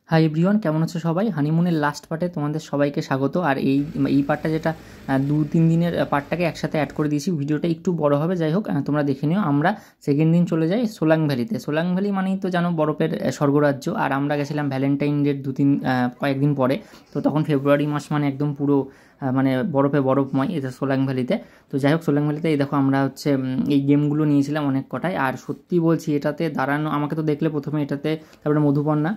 Hi everyone, কেমন আছো সবাই? হানিমুনের লাস্ট পার্টে তোমাদের সবাইকে স্বাগত। আর এই পার্টটা যেটা 2-3 দিনের পার্টটাকে একসাথে অ্যাড করে দিয়েছি। ভিডিওটা একটু বড় হবে, যাই হোক তোমরা দেখে নিও। আমরা সেকেন্ড দিন চলে যাই সোলাং ভ্যালিতে। সোলাং ভ্যালি মানেই তো জানো বরফের স্বর্গরাজ্য। আর আমরা গেছিলাম ভ্যালেন্টাইন ডের কয়েকদিন পরে। তো তখন ফেব্রুয়ারি মাস, মানে একদম পুরো মানে বরফময় এটা সোলাং ভ্যালিতে। তো যাই হোক, সোলাং ভ্যালিতে এই দেখো আমরা হচ্ছে এই গেমগুলো নিয়েছিলাম অনেক কটাই। আর সত্যি বলছি, এটাতে দাঁড়ানো, আমাকে তো দেখলে প্রথমে এটাতে, তারপরে মধুপর্ণা,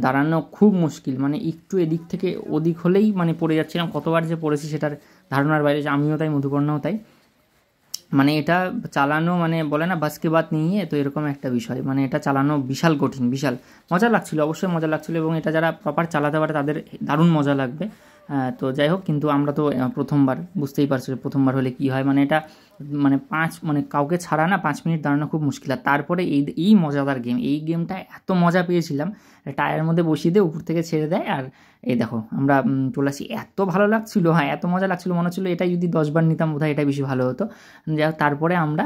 দাঁড়ানো খুব মুশকিল। মানে একটু এদিক থেকে ওদিক হলেই মানে পড়ে যাচ্ছিলাম। কতবার যে পড়েছি সেটার ধারণার বাইরে। আমিও তাই, মধুপর্ণাও তাই। মানে এটা চালানো, মানে বলে না বাস কে বাত নিয়ে, তো এরকম একটা বিষয়। মানে এটা চালানো বিশাল কঠিন, বিশাল মজা লাগছিল, অবশ্যই মজা লাগছিল। এবং এটা যারা প্রপার চালাতে পারে তাদের দারুণ মজা লাগবে। তো যাই হোক, কিন্তু আমরা তো প্রথমবার, বুঝতেই পারছো প্রথমবার হলে কী হয়। মানে এটা মানে কাউকে ছাড়া না 5 মিনিট দাঁড়ানো খুব মুশকিল। আর তারপরে এই মজাদার গেম, এই গেমটা এত মজা পেয়েছিলাম। টায়ারের মধ্যে বসিয়ে দিয়ে উপর থেকে ছেড়ে দেয়, আর এই দেখো আমরা চলে আসি। এত ভালো লাগছিলো, হ্যাঁ এত মজা লাগছিলো, মনে হচ্ছিলো এটাই যদি 10 বার নিতাম বোধহয় এটাই বেশি ভালো হতো। যা হোক, তারপরে আমরা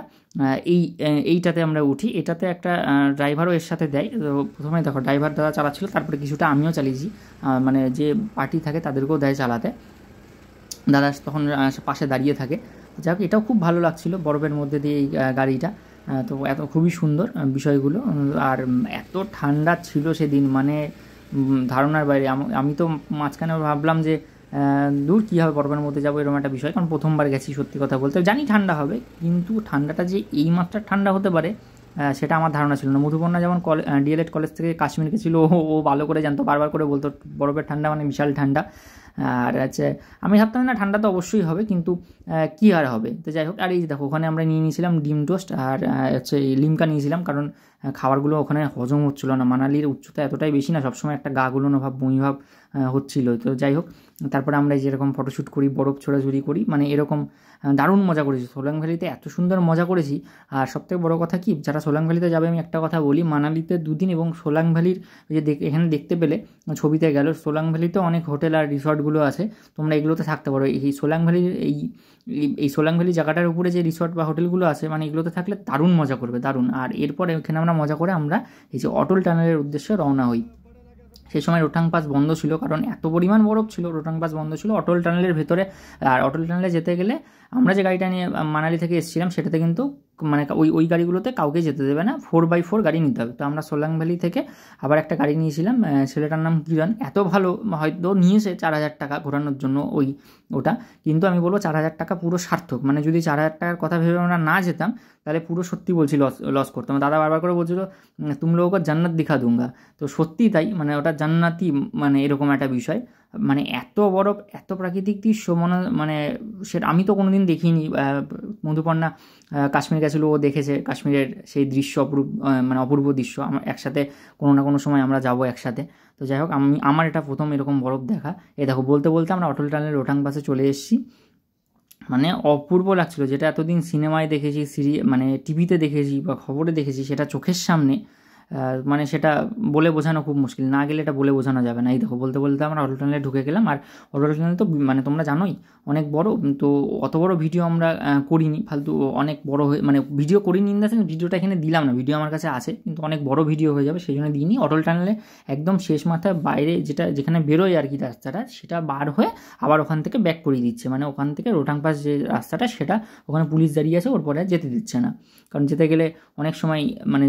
এইটাতে আমরা উঠি। এটাতে একটা ড্রাইভারও এর সাথে দেয়। তো প্রথমে দেখো ড্রাইভার দাদা চালাচ্ছিল, তারপরে কিছুটা আমিও চালিয়েছি। মানে যে পার্টি থাকে তাদেরকেও দেয় চালাতে। দাদা তখন পাশে দাঁড়িয়ে থাকে। যাই হোক, এটাও খুব ভালো লাগছিলো বরফের মধ্যে দিয়ে এই গাড়িটা। তো এত খুবই সুন্দর বিষয়গুলো। আর এত ঠান্ডা ছিল সেদিন, মানে ধারণার বাইরে। আমি তো মাঝখানে ভাবলাম যে দূর কী হবে, বরফের মধ্যে যাবো, এরকম একটা বিষয়। কারণ প্রথমবার গেছি, সত্যি কথা বলতে জানি ঠান্ডা হবে, কিন্তু ঠান্ডাটা যে এই মাত্রার ঠান্ডা হতে পারে সেটা আমার ধারণা ছিল না। মধুপর্ণা যেমন ডিএলএড কলেজ থেকে কাশ্মীর গেছিলো, ও ভালো করে জানতো, বারবার করে বলতো বরফের ঠান্ডা মানে বিশাল ঠান্ডা। আর হচ্ছে আমি ভাবতাম না ঠান্ডা তো অবশ্যই হবে, কিন্তু কী আর হবে। তো যাই হোক, আর এই দেখো ওখানে আমরা নিয়ে নিয়েছিলাম ডিম টোস্ট, আর হচ্ছে লিমকা নিয়েছিলাম। কারণ খাবারগুলো ওখানে হজম হচ্ছিলো না। মানালির উচ্চতা এতটাই বেশি না, সবসময় একটা গা গুলোনো ভাব, বমি ভাব হচ্ছিলো। তো যাই হোক, তারপরে আমরা যেরকম ফটোশ্যুট করি, বরফ ছোড়াছুড়ি করি, মানে এরকম দারুণ মজা করেছি। সোলাং ভ্যালিতে এত সুন্দর মজা করেছি। আর সবথেকে বড় কথা কি, যারা সোলাং ভ্যালিতে যাবে, আমি একটা কথা বলি, মানালিতে 2 দিন এবং সোলাং ভ্যালির যে এখানে দেখতে পেলে ছবিতে গেল, সোলাং ভ্যালিতে অনেক হোটেল আর রিসর্টগুলো আছে, তোমরা এগুলোতে থাকতে পারো। এই সোলাং ভ্যালির এই সোলাং ভ্যালি জায়গাটার উপরে যে রিসর্ট বা হোটেলগুলো আছে, মানে এগুলোতে থাকলে দারুণ মজা করবে, দারুণ। আর এরপরে এখানে আমরা মজা করে আমরা এই যে অটল টানেলের উদ্দেশ্যে রওনা হই। সেই সময় রোহতাং পাস বন্ধ ছিল, কারণ এত পরিমাণ বরফ ছিল, রোহতাং পাস বন্ধ ছিল অটল টানেলের ভেতরে। আর অটল টানেলে যেতে গেলে আমরা যে গাড়িটা নিয়ে মানালি থেকে এসেছিলাম সেটাতে কিন্তু মানে ওই গাড়িগুলোতে কাউকে যেতে দেবে না, 4x4 গাড়ি নিতে হবে। তো আমরা সোলাং ভ্যালি থেকে আবার একটা গাড়ি নিয়েছিলাম, ছেলেটার নাম কিরণ। এত ভালো, হয়তো নিয়েছে 4,000 টাকা ঘোরানোর জন্য ওটা, কিন্তু আমি বলবো 4,000 টাকা পুরো সার্থক। মানে যদি 4,000 টাকার কথা ভেবে আমরা না যেতাম, তাহলে পুরো সত্যি বলছি লস করতাম। দাদা বারবার করে বলছিল তুম লোগো জান্নাত দিখা দুঙ্গা। তো সত্যিই তাই, মানে ওটা জান্নাতি, মানে এরকম একটা বিষয়। মানে এত বরফ, এত প্রাকৃতিক দৃশ্য, মানে সেটা আমি তো কোনো দিন দেখিনি। মধুপর্ণা কাশ্মীর গেছিলো, ও দেখেছে কাশ্মীরের সেই দৃশ্য, মানে অপূর্ব দৃশ্য। একসাথে কোনো না কোনো সময় আমরা যাব একসাথে। তো যাই হোক, আমার এটা প্রথম এরকম বরফ দেখা। এ দেখো বলতে বলতে আমরা অটল টানেলের রোহতাং পাসে চলে এসেছি। মানে অপূর্ব লাগছিল, যেটা এতদিন সিনেমায় দেখেছি, মানে টিভিতে দেখেছি বা খবরে দেখেছি, সেটা চোখের সামনে মানে সেটা বলে বোঝানো খুব মুশকিল। না গেলে এটা বলে বোঝানো যাবে না। এই দেখো বলতে বলতে আমরা অটল টানেলে ঢুকে গেলাম। আর অটল টানেল তো মানে তোমরা জানোই অনেক বড়। তো অত বড় ভিডিও আমরা করিনি, ফালতু অনেক বড় হয়ে, মানে ভিডিও করিনি ইন দ্য সেন্স, ভিডিওটা এখানে দিলাম না, ভিডিও আমার কাছে আছে কিন্তু অনেক বড় ভিডিও হয়ে যাবে, সেই জন্য দিইনি। অটল টানেলে একদম শেষ মাথায় বাইরে যেখানে বেরোয় আর কি রাস্তাটা, সেটা বার হয়ে আবার ওখান থেকে ব্যাক করিয়ে দিচ্ছে। মানে ওখান থেকে রোহতাং পাস যে রাস্তাটা, সেটা ওখানে পুলিশ দাঁড়িয়ে আছে, ওর পরে যেতে দিচ্ছে না। কারণ যেতে গেলে অনেক সময় মানে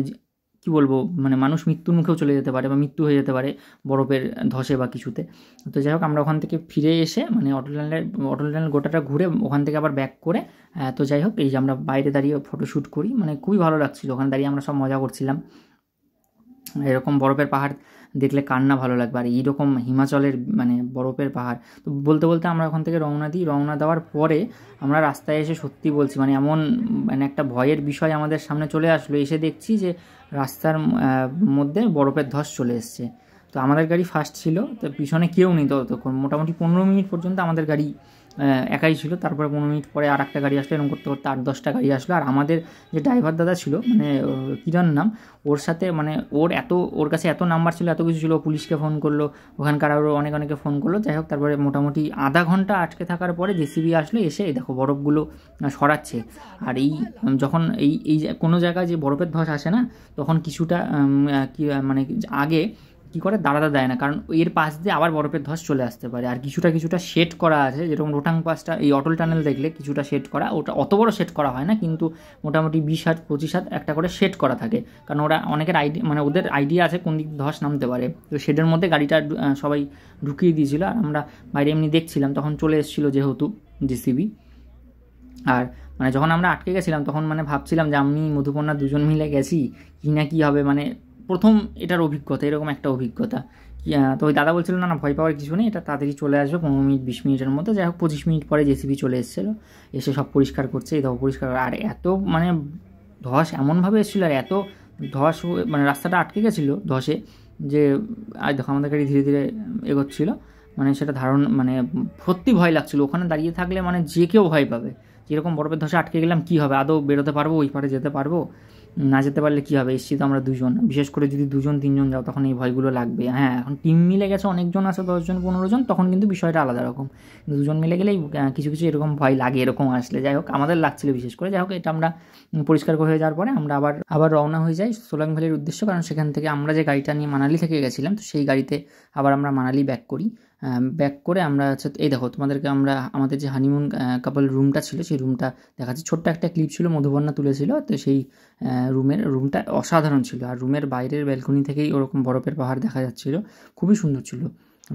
কী বলবো, মানে মানুষ মৃত্যুর মুখেও চলে যেতে পারে বা মৃত্যু হয়ে যেতে পারে বরফের ধসে বা কিছুতে। তো যাই হোক, আমরা ওখান থেকে ফিরে এসে মানে অটল টানেল গোটাটা ঘুরে ওখান থেকে আবার ব্যাক করে, তো যাই হোক, এই যে আমরা বাইরে দাঁড়িয়ে ফটোশ্যুট করি, মানে খুবই ভালো লাগছিলো। ওখানে দাঁড়িয়ে আমরা সব মজা করছিলাম। এরকম বরফের পাহাড় দেখলে কার না ভালো লাগবে। আর এইরকম হিমাচলের মানে বরফের পাহাড়। তো বলতে বলতে আমরা ওখান থেকে রওনা দেওয়ার পরে আমরা রাস্তায় এসে, সত্যি বলছি, মানে এমন মানে একটা ভয়ের বিষয় আমাদের সামনে চলে আসলো। এসে দেখছি যে রাস্তার মধ্যে বরফের ধস চলে এসছে। তো আমাদের গাড়ি ফার্স্ট ছিল, তো পিছনে কেউ নেই ততক্ষণ। মোটামুটি 15 মিনিট পর্যন্ত আমাদের গাড়ি একাই ছিল। তারপরে 15 মিনিট পরে আর একটা গাড়ি আসলো, এরকম করতে করতে 8-10টা গাড়ি আসলো। আর আমাদের যে ড্রাইভার দাদা ছিল, মানে কিরণ নাম, ওর সাথে মানে ওর কাছে এত নাম্বার ছিল, এত কিছু ছিল, পুলিশকে ফোন করলো, ওখানকার আরও অনেকে ফোন করলো। যাই হোক, তারপরে মোটামুটি আধা ঘন্টা আটকে থাকার পরে জেসিবি আসলো, এসে এই দেখো বরফগুলো সরাচ্ছে। আর যখন এই কোনো জায়গায় যে বরফের ধস আসে না, তখন কিছুটা মানে আগে কী করে দাঁড়াতে দেয় না, কারণ এর পাশ দিয়ে আবার বরফের ধস চলে আসতে পারে। আর কিছুটা শেড করা আছে, যেরকম রোটাং পাসটা এই অটল টানেল দেখলে কিছুটা শেড করা, ওটা অত বড় শেড করা হয় না, কিন্তু মোটামুটি 20 হাত 25 হাত একটা করে শেড করা থাকে, কারণ ওরা অনেকের আইডিয়া মানে ওদের আইডিয়া আছে কোন দিক ধস নামতে পারে। তো শেডের মধ্যে গাড়িটা সবাই ঢুকিয়ে দিয়েছিল, আর আমরা বাইরে এমনি দেখছিলাম, তখন চলে এসেছিলো যেহেতু জেসিবি। আর মানে যখন আমরা আটকে গেছিলাম তখন মানে ভাবছিলাম যে আমি মধুপর্ণা দুজন মিলে গেছি কি না, কী হবে, মানে প্রথম এটার অভিজ্ঞতা, এরকম একটা অভিজ্ঞতা। তো ওই দাদা বলছিল না ভয় পাওয়ার কিছু নেই, এটা তাড়াতাড়ি চলে আসবে 15 মিনিট 20 মিনিটের মধ্যে। যাই হোক 25 মিনিট পরে জেসিবি চলে এসেছিলো, এসে সব পরিষ্কার করছে, এই দেখো পরিষ্কার। আর এত মানে ধস এমনভাবে এসেছিলো, আর এত ধস মানে রাস্তাটা আটকে গেছিলো ধসে, যে আর দেখো আমাদের গাড়ি ধীরে ধীরে এগোচ্ছিলো, মানে সেটা মানে সত্যি ভয় লাগছিলো। ওখানে দাঁড়িয়ে থাকলে মানে যে কেউ ভয় পাবে, যেরকম বরফের ধসে আটকে গেলাম, কী হবে, আদৌ বেরোতে পারবো, ওই পারে যেতে পারবো, না যেতে পারলে কী হবে। এসছি তো আমরা দুজন, বিশেষ করে যদি 2-3 জন যাও তখন এই ভয়গুলো লাগবে। হ্যাঁ, এখন টিম মিলে গেছে, অনেকজন আছে, 10 জন 15 জন, তখন কিন্তু বিষয়টা আলাদা রকম। 2জন মিলে গেলেই কিছু কিছু এরকম ভয় লাগে, এরকম আসলে। যাই হোক আমাদের লাগছিল বিশেষ করে। যাই হোক এটা আমরা পরিষ্কার করে হয়ে যাওয়ার পরে আমরা আবার রওনা হয়ে যাই সোলাং ভ্যালির উদ্দেশ্য, কারণ সেখান থেকে আমরা যে গাড়িটা নিয়ে মানালি থেকে গেছিলাম, তো সেই গাড়িতে আবার আমরা মানালি ব্যাক করি। ব্যাক করে আমরা হচ্ছে এই দেখো তোমাদেরকে আমরা আমাদের যে হানিমুন কাপল রুমটা ছিল সেই রুমটা দেখাচ্ছি। ছোট্ট একটা ক্লিপ ছিল, মধুবর্ণা তুলেছিল, তো সেই রুমটা অসাধারণ ছিল। আর রুমের বাইরের ব্যালকনি থেকেই ওরকম বরফের পাহাড় দেখা যাচ্ছিল, খুবই সুন্দর ছিল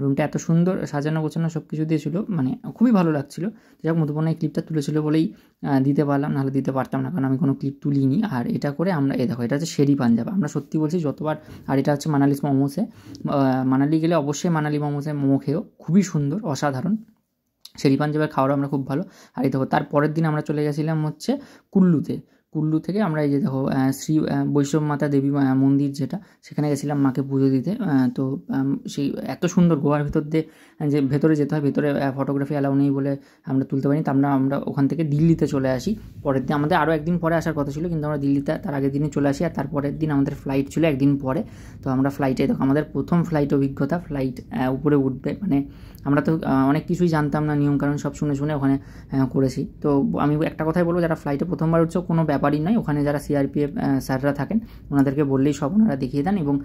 রুমটা, এত সুন্দর সাজানো গোছানো সব কিছু দিয়েছিল, মানে খুবই ভালো লাগছিলো। যাই হোক মধুবর্ণা এই ক্লিপটা তুলেছিল বলেই দিতে পারলাম, নাহলে দিতে পারতাম না, কারণ আমি কোনো ক্লিপ তুলিনি। আর এটা করে আমরা দেখো এটা হচ্ছে শেরি পাঞ্জাব, আমরা সত্যি বলছি যতবার। আর এটা হচ্ছে মানালিস মোমোসে, মানালি গেলে অবশ্যই মানালি মোমোসে মোমো খেয়েও, খুবই সুন্দর অসাধারণ। শেরি পাঞ্জাবের খাওয়ারও আমরা খুব ভালো। আর এই দেখো তার পরের দিন আমরা চলে গেছিলাম হচ্ছে কুল্লু থেকে আমরা এই যে দেখো শ্রী বৈষ্ণব মাতা দেবী মন্দির যেটা, সেখানে গেছিলাম মাকে পুজো দিতে। তো সেই এত সুন্দর গোয়ার ভিতর দিয়ে যে ভেতরে যেতে হয়, ভেতরে ফটোগ্রাফি অ্যালাউ নেই বলে আমরা তুলতে পারিনি। তো আমরা ওখান থেকে দিল্লিতে চলে আসি পরের দিন। আমাদের আরও একদিন পরে আসার কথা ছিল, কিন্তু আমরা দিল্লিতে তার আগের দিনই চলে আসি। আর তারপরের দিন আমাদের ফ্লাইট ছিল একদিন পরে। তো আমরা ফ্লাইটে দেখো আমাদের প্রথম ফ্লাইট অভিজ্ঞতা, ফ্লাইট উপরে উঠবে, মানে আমরা তো অনেক কিছুই জানতাম না, নিয়মকানুন সব শুনে ওখানে করেছি। তো আমি একটা কথাই বলবো, যারা ফ্লাইটে প্রথমবার উঠছে কোনো ব্যাপারই নয়, ওখানে যারা সিআরপিএফ স্যাররা থাকেন ওনাদেরকে বললেই সব ওনারা দেখিয়ে দেন, এবং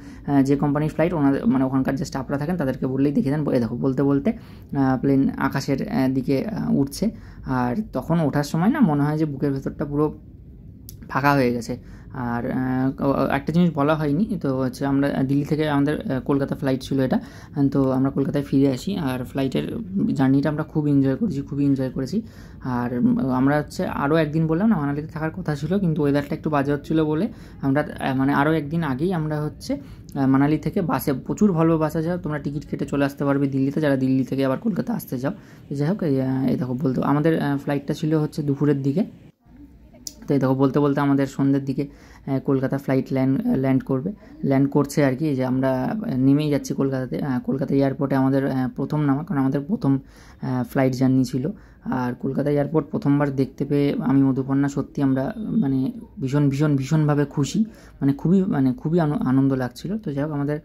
যে কোম্পানির ফ্লাইট ওনাদের মানে ওখানকার যে স্টাফরা থাকেন তাদেরকে বললেই দেখিয়ে দেন। দেখো বলতে বলতে প্লেন আকাশের দিকে উঠছে, আর তখন ওঠার সময় না মনে হয় যে বুকের ভেতরটা পুরো ফাঁকা হয়ে গেছে। আর একটা জিনিস বলা হয়নি, তো হচ্ছে আমরা দিল্লি থেকে আমাদের কলকাতা ফ্লাইট ছিল এটা, তো আমরা কলকাতায় ফিরে আসি। আর ফ্লাইটের জার্নিটা আমরা খুবই এনজয় করেছি। আর আমরা হচ্ছে আরও একদিন বললাম না মানালিতে থাকার কথা ছিল, কিন্তু ওয়েদারটা একটু বাজে হচ্ছিলো বলে আমরা মানে আরও একদিন আগেই আমরা হচ্ছে মানালি থেকে বাসে, প্রচুর ভালো বাস আছে, তোমরা টিকিট কেটে চলে আসতে পারবে দিল্লিতে, যারা দিল্লি থেকে আবার কলকাতা আসতে চাও। যাই হোক এই দেখো বলতো আমাদের ফ্লাইটটা ছিল হচ্ছে দুপুরের দিকে। তো এই দেখো বলতে বলতে আমাদের সন্ধ্যের দিকে কলকাতা ফ্লাইট ল্যান্ড করছে আর কি। যে আমরা নেমেই যাচ্ছি কলকাতা এয়ারপোর্টে আমাদের প্রথম নামা, কারণ আমাদের প্রথম ফ্লাইট জার্নি ছিল। আর কলকাতা এয়ারপোর্ট প্রথমবার দেখতে পেয়ে আমি মধুপর্ণা সত্যি আমরা মানে ভীষণভাবে খুশি, মানে খুবই আনন্দ লাগছিল। তো যাই হোক আমাদের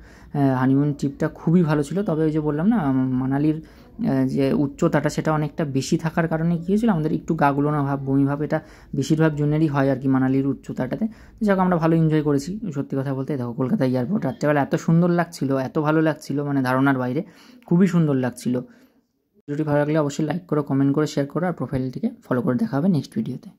হানিমুন ট্রিপটা খুবই ভালো ছিল। তবে ওই যে বললাম না মানালির যে উচ্চতাটা সেটা অনেকটা বেশি থাকার কারণে কী হয়েছিল, আমাদের একটু গা গুলোনো ভাব, বমি ভাব, এটা বেশিরভাগ জনেরই হয় আর কি মানালির উচ্চতাটাতে। যাক আমরা ভালো এনজয় করেছি সত্যি কথা বলতে। দেখো কলকাতা এয়ারপোর্ট রাত্রেবেলা এত সুন্দর লাগছিল, এত ভালো লাগছিল, মানে ধারণার বাইরে, খুবই সুন্দর লাগছিল। ভিডিওটি ভালো লাগলে অবশ্যই লাইক করো, কমেন্ট করে, শেয়ার করো, আর প্রোফাইলটিকে ফলো করে দেখা হবে নেক্সট ভিডিওতে।